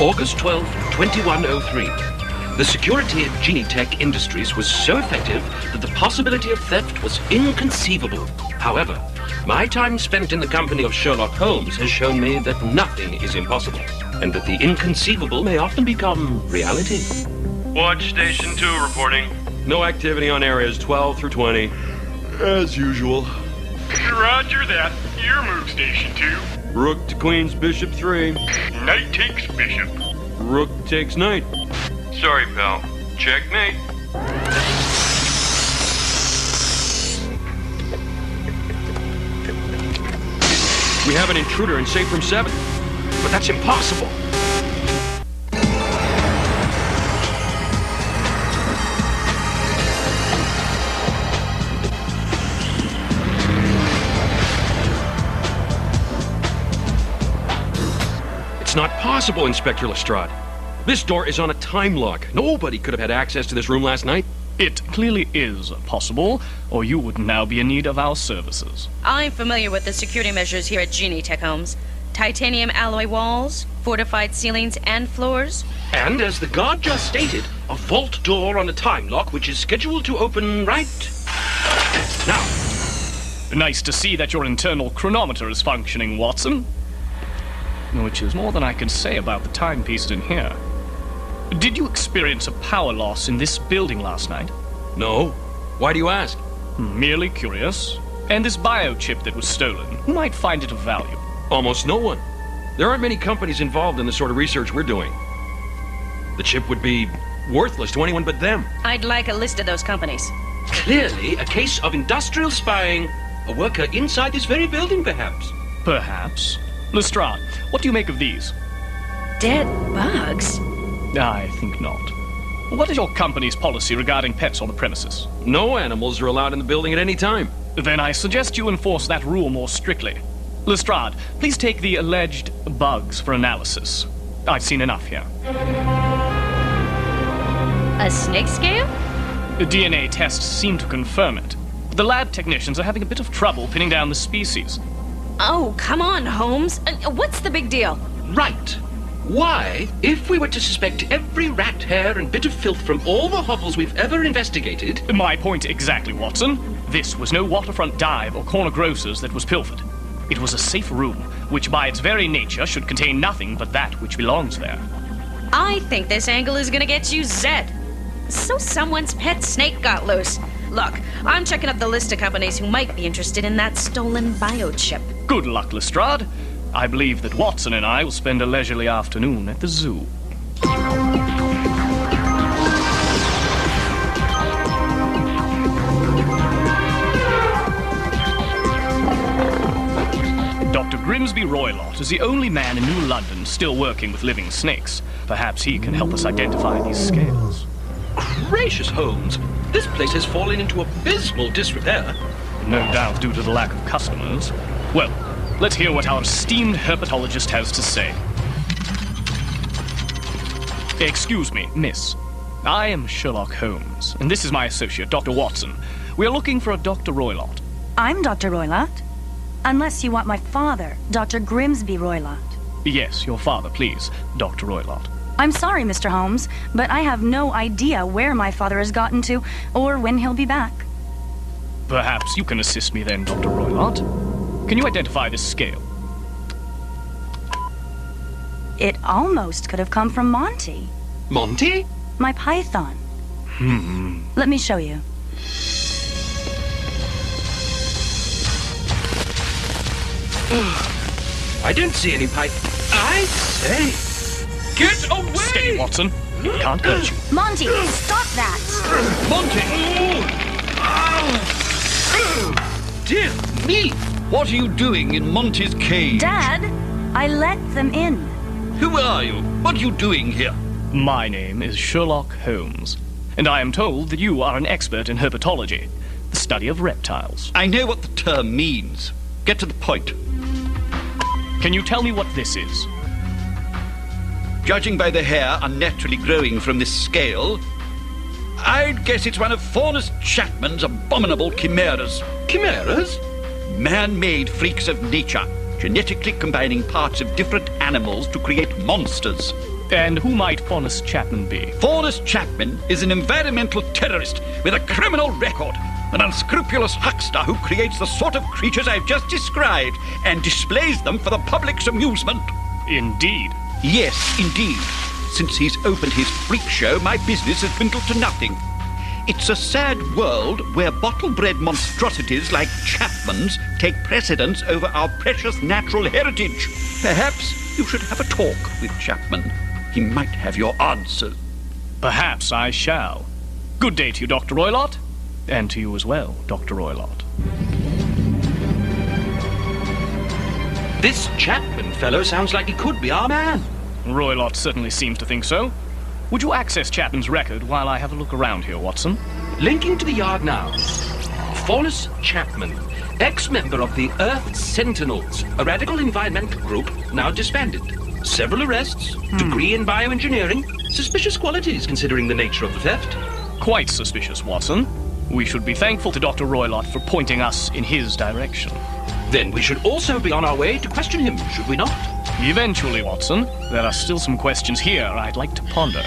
August 12, 2103. The security at Genitech Industries was so effective that the possibility of theft was inconceivable. However, my time spent in the company of Sherlock Holmes has shown me that nothing is impossible, and that the inconceivable may often become reality. Watch Station 2 reporting. No activity on areas 12 through 20. As usual. Roger that. Your move, Station 2. Rook to Queen's Bishop 3. Knight takes Bishop. Rook takes Knight. Sorry, pal. Checkmate. We have an intruder in safe room 7. But that's impossible. It's not possible, Inspector Lestrade. This door is on a time lock. Nobody could have had access to this room last night. It clearly is possible, or you would now be in need of our services. I'm familiar with the security measures here at Genitech, Holmes. Titanium alloy walls, fortified ceilings and floors. And as the guard just stated, a vault door on a time lock which is scheduled to open right now. Nice to see that your internal chronometer is functioning, Watson. Which is more than I can say about the timepieces in here. Did you experience a power loss in this building last night? No. Why do you ask? Merely curious. And this biochip that was stolen, who might find it of value? Almost no one. There aren't many companies involved in the sort of research we're doing. The chip would be worthless to anyone but them. I'd like a list of those companies. Clearly a case of industrial spying. A worker inside this very building, perhaps. Perhaps. Lestrade, what do you make of these? Dead bugs? I think not. What is your company's policy regarding pets on the premises? No animals are allowed in the building at any time. Then I suggest you enforce that rule more strictly. Lestrade, please take the alleged bugs for analysis. I've seen enough here. A snake scale? The DNA tests seem to confirm it. The lab technicians are having a bit of trouble pinning down the species. Oh, come on, Holmes. What's the big deal? Right. Why, if we were to suspect every rat hair and bit of filth from all the hovels we've ever investigated... My point exactly, Watson. This was no waterfront dive or corner grocer's that was pilfered. It was a safe room, which by its very nature should contain nothing but that which belongs there. I think this angle is gonna get you Zed. So someone's pet snake got loose. Look, I'm checking up the list of companies who might be interested in that stolen biochip. Good luck, Lestrade. I believe that Watson and I will spend a leisurely afternoon at the zoo. Dr. Grimsby Roylott is the only man in New London still working with living snakes. Perhaps he can help us identify these scales. Gracious, Holmes. This place has fallen into abysmal disrepair. No doubt due to the lack of customers. Well, let's hear what our esteemed herpetologist has to say. Excuse me, miss. I am Sherlock Holmes, and this is my associate, Dr. Watson. We are looking for a Dr. Roylott. I'm Dr. Roylott. Unless you want my father, Dr. Grimsby Roylott. Yes, your father, please, Dr. Roylott. I'm sorry, Mr. Holmes, but I have no idea where my father has gotten to or when he'll be back. Perhaps you can assist me then, Dr. Roylott. Can you identify this scale? It almost could have come from Monty. Monty? My python. Let me show you. I don't see any I say... Get away! Steady, Watson. It can't hurt you. Monty, stop that! Monty! Dear me! What are you doing in Monty's cage? Dad, I let them in. Who are you? What are you doing here? My name is Sherlock Holmes, and I am told that you are an expert in herpetology, the study of reptiles. I know what the term means. Get to the point. Can you tell me what this is? Judging by the hair unnaturally growing from this scale, I'd guess it's one of Faunus Chapman's abominable chimeras. Chimeras? Man-made freaks of nature, genetically combining parts of different animals to create monsters. And who might Faunus Chapman be? Faunus Chapman is an environmental terrorist with a criminal record. An unscrupulous huckster who creates the sort of creatures I've just described and displays them for the public's amusement. Indeed. Yes, indeed. Since he's opened his freak show, my business has dwindled to nothing. It's a sad world where bottle-bred monstrosities like Chapman's take precedence over our precious natural heritage. Perhaps you should have a talk with Chapman. He might have your answers. Perhaps I shall. Good day to you, Dr. Roylott. And to you as well, Dr. Roylott. This Chapman fellow sounds like he could be our man. Roylott certainly seems to think so. Would you access Chapman's record while I have a look around here, Watson? Linking to the yard now. Faunus Chapman, ex-member of the Earth Sentinels, a radical environmental group now disbanded. Several arrests, degree in bioengineering, suspicious qualities considering the nature of the theft. Quite suspicious, Watson. We should be thankful to Dr. Roylott for pointing us in his direction. Then we should also be on our way to question him, should we not? Eventually, Watson. There are still some questions here I'd like to ponder.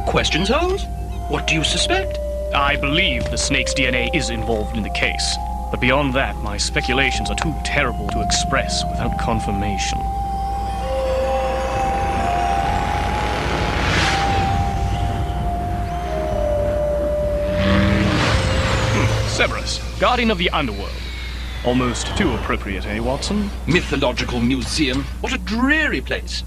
Questions, Holmes? What do you suspect? I believe the snake's DNA is involved in the case. But beyond that, my speculations are too terrible to express without confirmation. Cerberus, Guardian of the Underworld. Almost too appropriate, eh, Watson? Mythological museum. What a dreary place.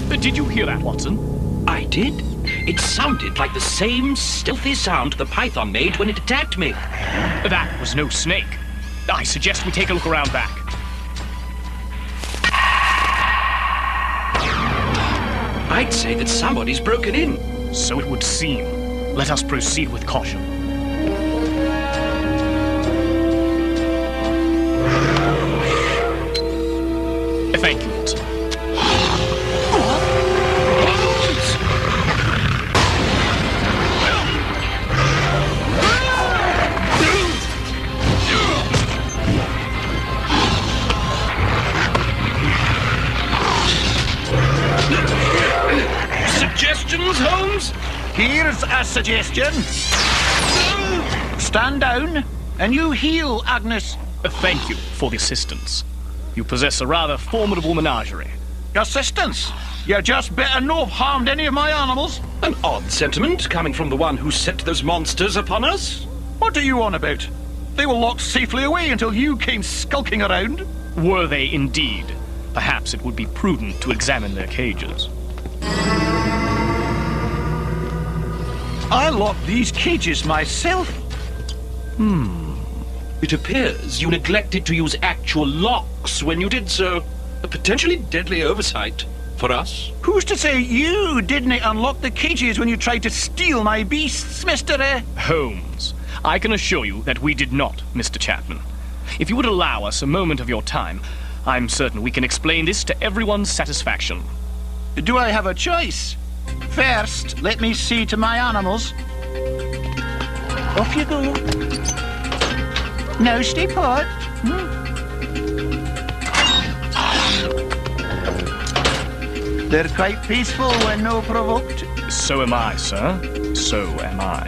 Did you hear that, Watson? I did. It sounded like the same stealthy sound the python made when it attacked me. That was no snake. I suggest we take a look around back. I'd say that somebody's broken in. So it would seem. Let us proceed with caution. Thank you, Watson. Suggestions, Holmes? Here's a suggestion. Stand down and you heal, Agnes. Thank you for the assistance. You possess a rather formidable menagerie. Assistance? You just better not have harmed any of my animals. An odd sentiment coming from the one who set those monsters upon us. What are you on about? They were locked safely away until you came skulking around. Were they indeed? Perhaps it would be prudent to examine their cages. I locked these cages myself. It appears you neglected to use actual locks when you did so. A potentially deadly oversight for us. Who's to say you didn't unlock the cages when you tried to steal my beasts, Mr. Holmes, I can assure you that we did not, Mr. Chapman. If you would allow us a moment of your time, I'm certain we can explain this to everyone's satisfaction. Do I have a choice? First, let me see to my animals. Off you go. Now stay put. They're quite peaceful when no provoked. So am I, sir. So am I.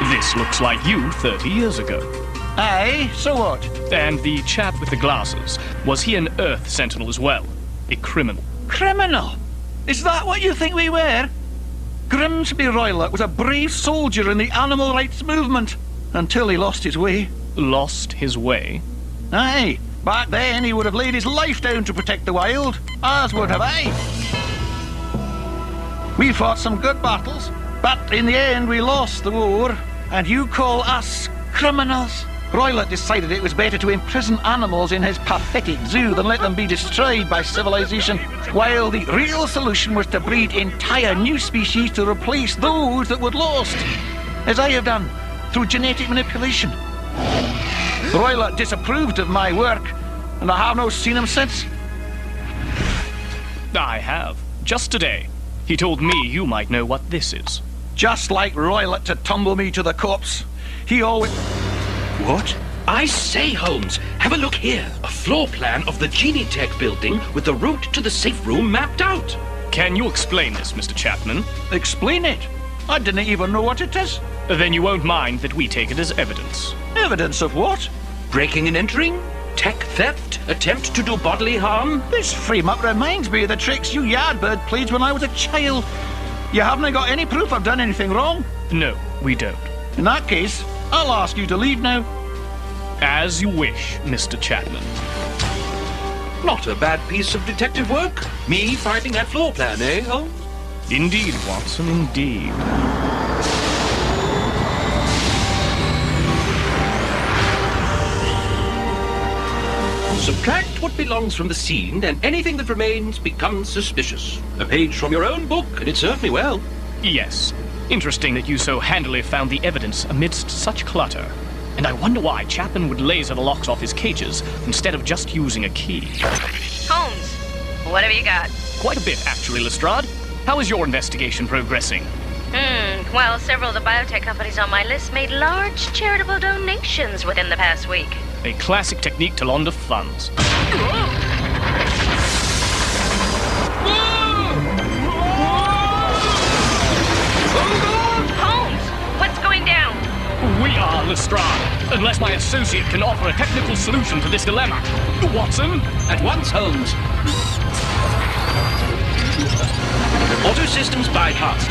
This looks like you 30 years ago. Aye, so what? And the chap with the glasses, was he an Earth Sentinel as well? A criminal? Criminal? Is that what you think we were? Grimsby Roylott was a brave soldier in the animal rights movement, until he lost his way. Lost his way? Aye, back then he would have laid his life down to protect the wild, as would have I. We fought some good battles, but in the end we lost the war, and you call us criminals? Roylott decided it was better to imprison animals in his pathetic zoo than let them be destroyed by civilization, while the real solution was to breed entire new species to replace those that were lost, as I have done, through genetic manipulation. Roylott disapproved of my work, and I have not seen him since. I have. Just today. He told me you might know what this is. Just like Roylott to tumble me to the corpse. He always... What? I say, Holmes, have a look here. A floor plan of the Genitech building with the route to the safe room mapped out. Can you explain this, Mr. Chapman? Explain it. I didn't even know what it is. Then you won't mind that we take it as evidence. Evidence of what? Breaking and entering? Tech theft? Attempt to do bodily harm? This frame-up reminds me of the tricks you yardbird played when I was a child. You haven't got any proof I've done anything wrong? No, we don't. In that case, I'll ask you to leave now. As you wish, Mr. Chapman. Not a bad piece of detective work. Me finding that floor plan, eh, Holmes? Indeed, Watson, indeed. Subtract what belongs from the scene, and anything that remains becomes suspicious. A page from your own book, and it served me well. Yes. Interesting that you so handily found the evidence amidst such clutter. And I wonder why Chapman would laser the locks off his cages instead of just using a key. Holmes, what have you got? Quite a bit, actually, Lestrade. How is your investigation progressing? Well, several of the biotech companies on my list made large charitable donations within the past week. A classic technique to launder funds. Holmes, what's going down? We are Lestrade, unless my associate can offer a technical solution to this dilemma. Watson? At once, Holmes. Auto systems bypassed.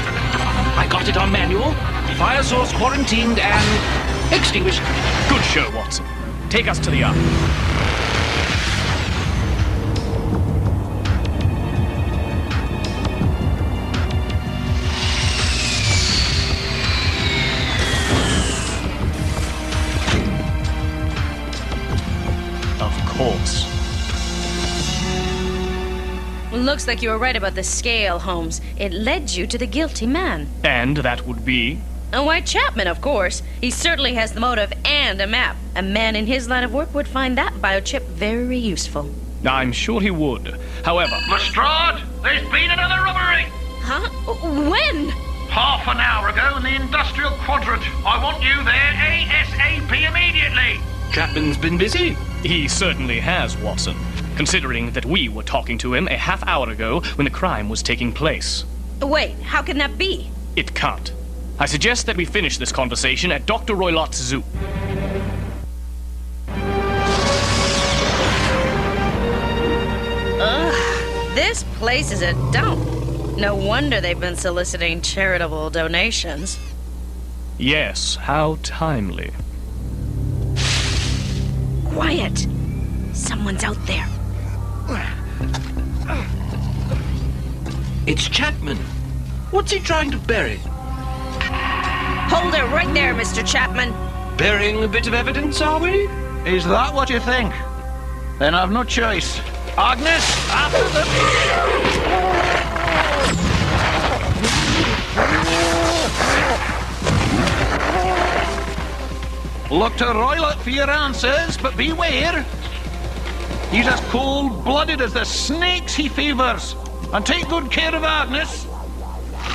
I got it on manual, fire source quarantined, and extinguished. Good show, Watson. Take us to the ark. Of course. Looks like you were right about the scale, Holmes. It led you to the guilty man. And that would be? Why, Chapman, of course. He certainly has the motive and a map. A man in his line of work would find that biochip very useful. I'm sure he would. However... Lestrade, there's been another robbery! Huh? When? Half an hour ago in the industrial quadrant. I want you there ASAP immediately. Chapman's been busy. He certainly has, Watson. Considering that we were talking to him a half hour ago when the crime was taking place. Wait, how can that be? It can't. I suggest that we finish this conversation at Dr. Roylott's zoo. Ugh, this place is a dump. No wonder they've been soliciting charitable donations. Yes, how timely. Quiet. Someone's out there. It's Chapman. What's he trying to bury? Hold it right there, Mr. Chapman. Burying a bit of evidence, are we? Is that what you think? Then I've no choice. Agnes, after the... Look to Roylott for your answers, but beware. He's as cold-blooded as the snakes he favours. And take good care of Agnes.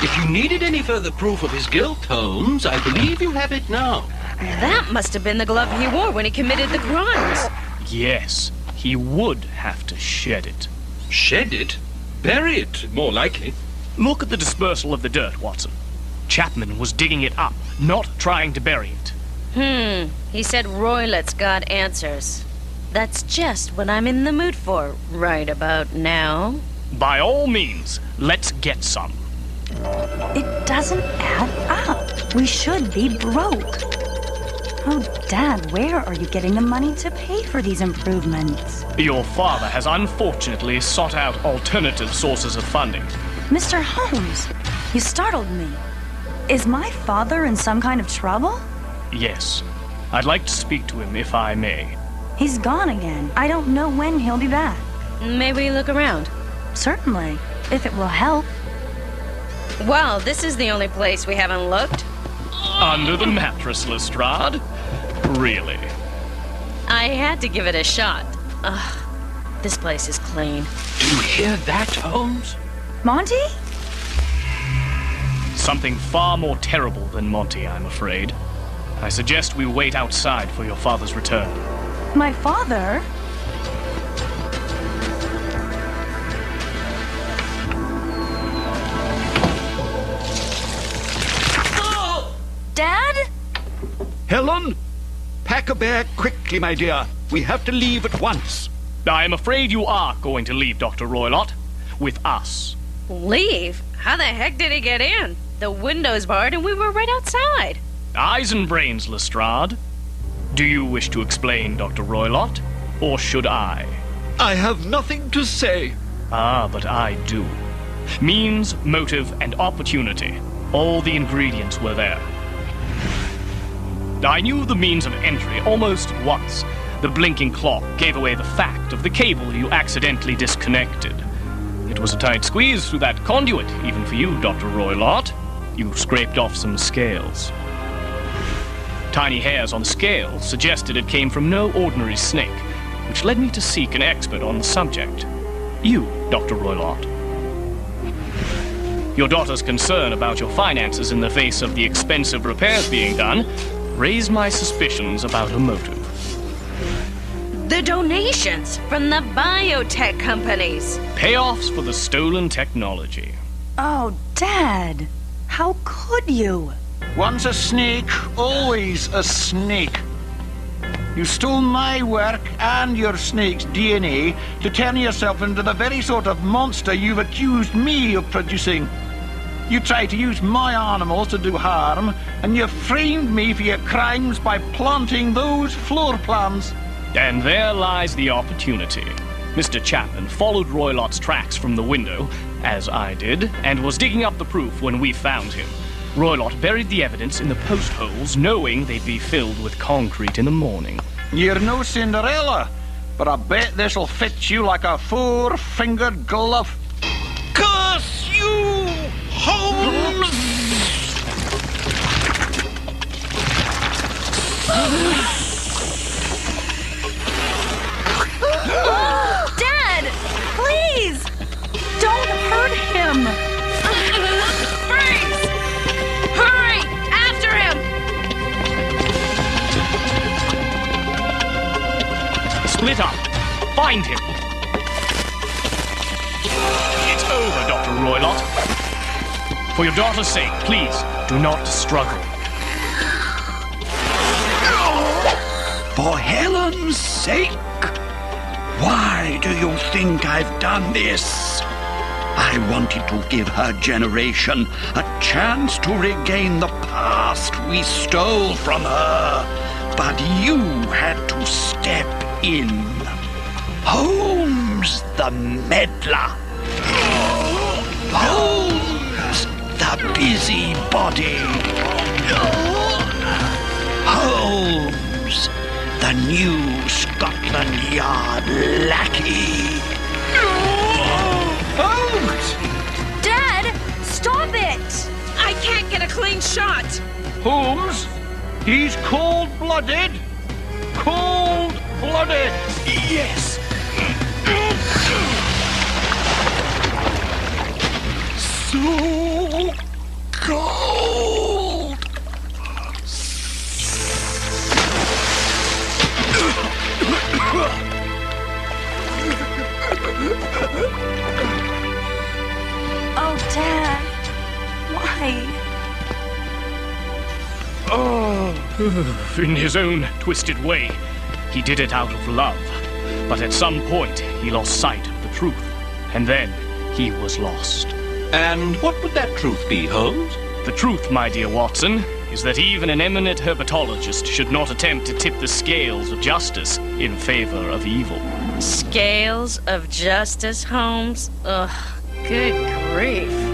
If you needed any further proof of his guilt, Holmes, I believe you have it now. That must have been the glove he wore when he committed the crimes. Yes, he would have to shed it. Shed it? Bury it, more likely. Look at the dispersal of the dirt, Watson. Chapman was digging it up, not trying to bury it. He said Roylott's got answers. That's just what I'm in the mood for right about now. By all means, let's get some. It doesn't add up. We should be broke. Oh, Dad, where are you getting the money to pay for these improvements? Your father has unfortunately sought out alternative sources of funding. Mr. Holmes, you startled me. Is my father in some kind of trouble? Yes. I'd like to speak to him if I may. He's gone again. I don't know when he'll be back. Maybe look around. Certainly, if it will help. Well, this is the only place we haven't looked. Under the mattress, Lestrade? Really? I had to give it a shot. Ugh, this place is clean. Do you hear that, Holmes? Monty? something far more terrible than Monty, I'm afraid. I suggest we wait outside for your father's return. My father? Dad? Helen, pack a bag quickly, my dear. We have to leave at once. I am afraid you are going to leave, Dr. Roylott. With us. Leave? How the heck did he get in? The window's barred and we were right outside. Eyes and brains, Lestrade. Do you wish to explain, Dr. Roylott? Or should I? I have nothing to say. Ah, but I do. Means, motive, and opportunity. All the ingredients were there. I knew the means of entry almost at once. The blinking clock gave away the fact of the cable you accidentally disconnected. It was a tight squeeze through that conduit, even for you, Dr. Roylott. You scraped off some scales. Tiny hairs on the scales suggested it came from no ordinary snake, which led me to seek an expert on the subject. You, Dr. Roylott. Your daughter's concern about your finances in the face of the expensive repairs being done raised my suspicions about her motive. The donations from the biotech companies. Payoffs for the stolen technology. Oh, Dad. How could you? Once a snake, always a snake. You stole my work and your snake's DNA to turn yourself into the very sort of monster you've accused me of producing. You tried to use my animals to do harm, and you framed me for your crimes by planting those floor plans. And there lies the opportunity. Mr. Chapman followed Roylott's tracks from the window, as I did, and was digging up the proof when we found him. Roylott buried the evidence in the post holes, knowing they'd be filled with concrete in the morning. You're no Cinderella, but I bet this'll fit you like a four-fingered glove. Curse you, Holmes! Dad! Please! Don't hurt him! Freeze! Hurry! After him! Split up. Find him. It's over, Dr. Roylott. For your daughter's sake, please, do not struggle. For Helen's sake? Why do you think I've done this? I wanted to give her generation a chance to regain the past we stole from her. But you had to step in. Holmes the meddler. Holmes the busybody. Holmes the new Scotland Yard lackey. Holmes! Dad! Stop it! I can't get a clean shot. Holmes? He's cold-blooded? Cold-blooded! Yes. So cold. Oh, Dad. Why? Oh, in his own twisted way, he did it out of love. But at some point, he lost sight of the truth. And then, he was lost. And what would that truth be, Holmes? The truth, my dear Watson, is that even an eminent herpetologist should not attempt to tip the scales of justice in favor of evil. Scales of justice, Holmes? Ugh, good grief.